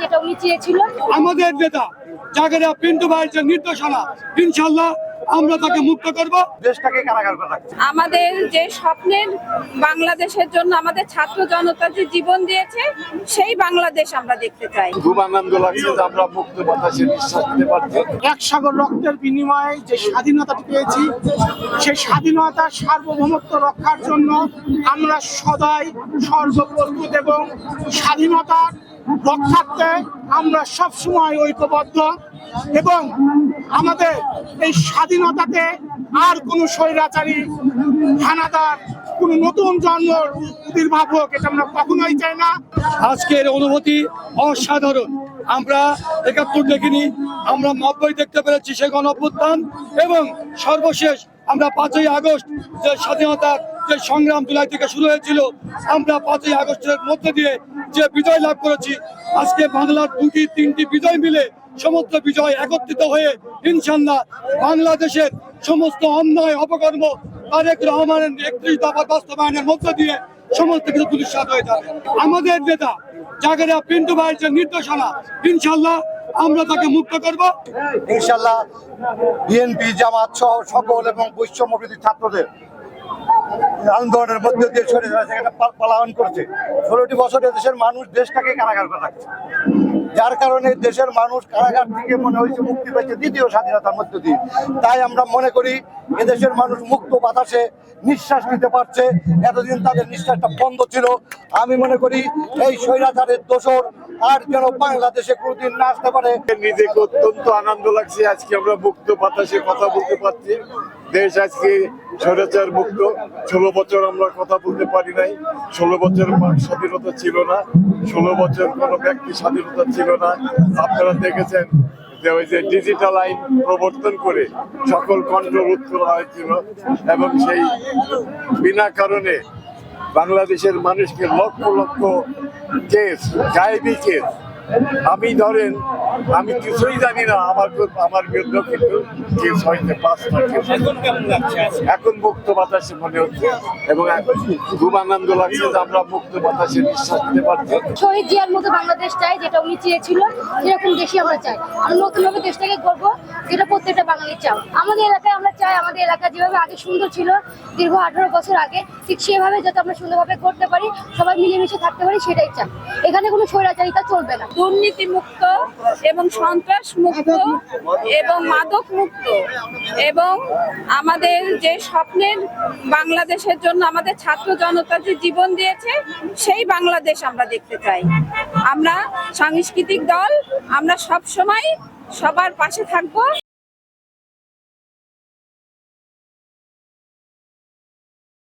যেটা উনি চেয়েছিল। আমাদের নেতা জাগেরা পিন্টু ভাইয়ের যে নির্দেশনা, ইনশাল্লাহ আমরা তাকে মুক্ত করব। দেশটাকে কারাগার করে রাখছে। আমাদের যে স্বপ্নের বাংলাদেশের জন্য আমাদের ছাত্র জনতা যে জীবন দিয়েছে, সেই বাংলাদেশ আমরা দেখতে চাই। খুব আনন্দ লাগছে যে আমরা মুক্ত বাতাসে নিঃশ্বাস নিতে পারছি। এক সাগর রক্তের বিনিময়ে যে স্বাধীনতাটি পেয়েছি, সেই স্বাধীনতার সার্বভৌমত্ব রক্ষার জন্য আমরা সদাই সর্বপ্রস্তুত এবং স্বাধীনতার রক্ষার্থে আমরা সবসময় ঐক্যবদ্ধ এবং আমাদের এই স্বাধীনতাতে আর কোনো স্বৈরাচারী হানাদার কোনো নতুন জন্মর আবির্ভাব হোক, এটা আমরা কখনোই চাই না। আজকের অনুভূতি অসাধারণ। আমরা ৭১ দেখিনি, আমরা ৯০ দেখতে পেরেছি সেই গণঅভ্যুত্থান, এবং সর্বশেষ আমরা ৫ই আগস্ট যে স্বাধীনতার যে সংগ্রাম জুলাই থেকে শুরু হয়েছিল, আমরা ৫ই আগস্টের মধ্যে দিয়ে যে বিজয় লাভ করেছি, আজকে বাংলার ২-৩টি বিজয় মিলে সমস্ত বিজয় একত্রিত হয়ে ইনশাল্লাহ বাংলাদেশের সমস্ত অন্যায় অপকর্ম তারেক রহমানের ৩১ দফা বাস্তবায়নের মধ্য দিয়ে সমস্ত কিছু দুলিশাত হয়ে যাবে। আমাদের নেতা জাগেরা পিন্টু ভাইয়ের যে নির্দেশনা, ইনশাল্লাহ আমরা তাকে মুক্ত করব। ইনশাল্লাহ বিএনপি, জামাত সহ সকল এবং বৈষম্য বিরোধী ছাত্রদের আন্দোলনের মধ্যে দিয়ে পালায়ন করছে। ১৬টি বছরে দেশের মানুষ দেশটাকে কারাগার করে রাখছে, যার কারণে দেশের মানুষ কারাগার থেকে মনে হয়েছে মুক্তি পেয়েছে দ্বিতীয় স্বাধীনতার মধ্য দিয়ে। তাই আমরা মনে করি এদেশের মানুষ মুক্ত বাতাসে নিঃশ্বাস নিতে পারছে। এতদিন তাদের নিঃশ্বাসটা বন্ধ ছিল। আমি মনে করি এই স্বৈরাচারের দোসর আর যেন বাংলাদেশে কোনোদিন না আসতে পারে। নিজেকে অত্যন্ত আনন্দ লাগছে, আজকে আমরা মুক্ত বাতাসে কথা বলতে পারছি। দেশ আজকে স্বৈরাচার মুক্ত। ১৬ বছর আমরা কথা বলতে পারি নাই। ১৬ বছর স্বাধীনতা ছিল না, ১৬ বছর কোনো ব্যক্তি স্বাধীনতা ছিল না। আপনারা দেখেছেন যে ওই যে ডিজিটাল আইন প্রবর্তন করে সকল কণ্ঠ রোধ করা হয়েছিল, এবং সেই বিনা কারণে বাংলাদেশের মানুষকে লক্ষ লক্ষ কেস, গায়েবী কেস, আমি ধরেন আমি কিছুই জানি না, আমার বিরুদ্ধে কিন্তু কেস হয়েছে ৫টা কেস। এখন মুক্ত বাতাসে মনে হচ্ছে, এবং খুব আনন্দ লাগছে যে আমরা মুক্ত বাতাসে নিঃশ্বাস নিতে পারছি। শহীদ জিয়ার মতো বাংলাদেশ চাই, যেটা উনি চেয়েছিল, সেরকম দেশই আমরা চাই। আমরা নতুনভাবে দেশটাকে করবো, যেটা প্রত্যেকটা বাঙালি চাও। আমাদের এলাকায় আমরা চাই আমাদের এলাকা যেভাবে আগে সুন্দর ছিল দীর্ঘ ১৮ বছর আগে, ঠিক সেভাবে যাতে আমরা সুন্দরভাবে করতে পারি, সবাই মিলেমিশে থাকতে পারি, সেটাই চাই। এখানে কোনো স্বৈরাচারিতা চলবে না। দুর্নীতি মুক্ত এবং সন্ত্রাস মুক্ত এবং মাদক মুক্ত, এবং আমাদের যে স্বপ্নের বাংলাদেশের জন্য আমাদের ছাত্র জনতা যে জীবন দিয়েছে, সেই বাংলাদেশ আমরা দেখতে চাই। আমরা সাংস্কৃতিক দল, আমরা সব সময় সবার পাশে থাকবো।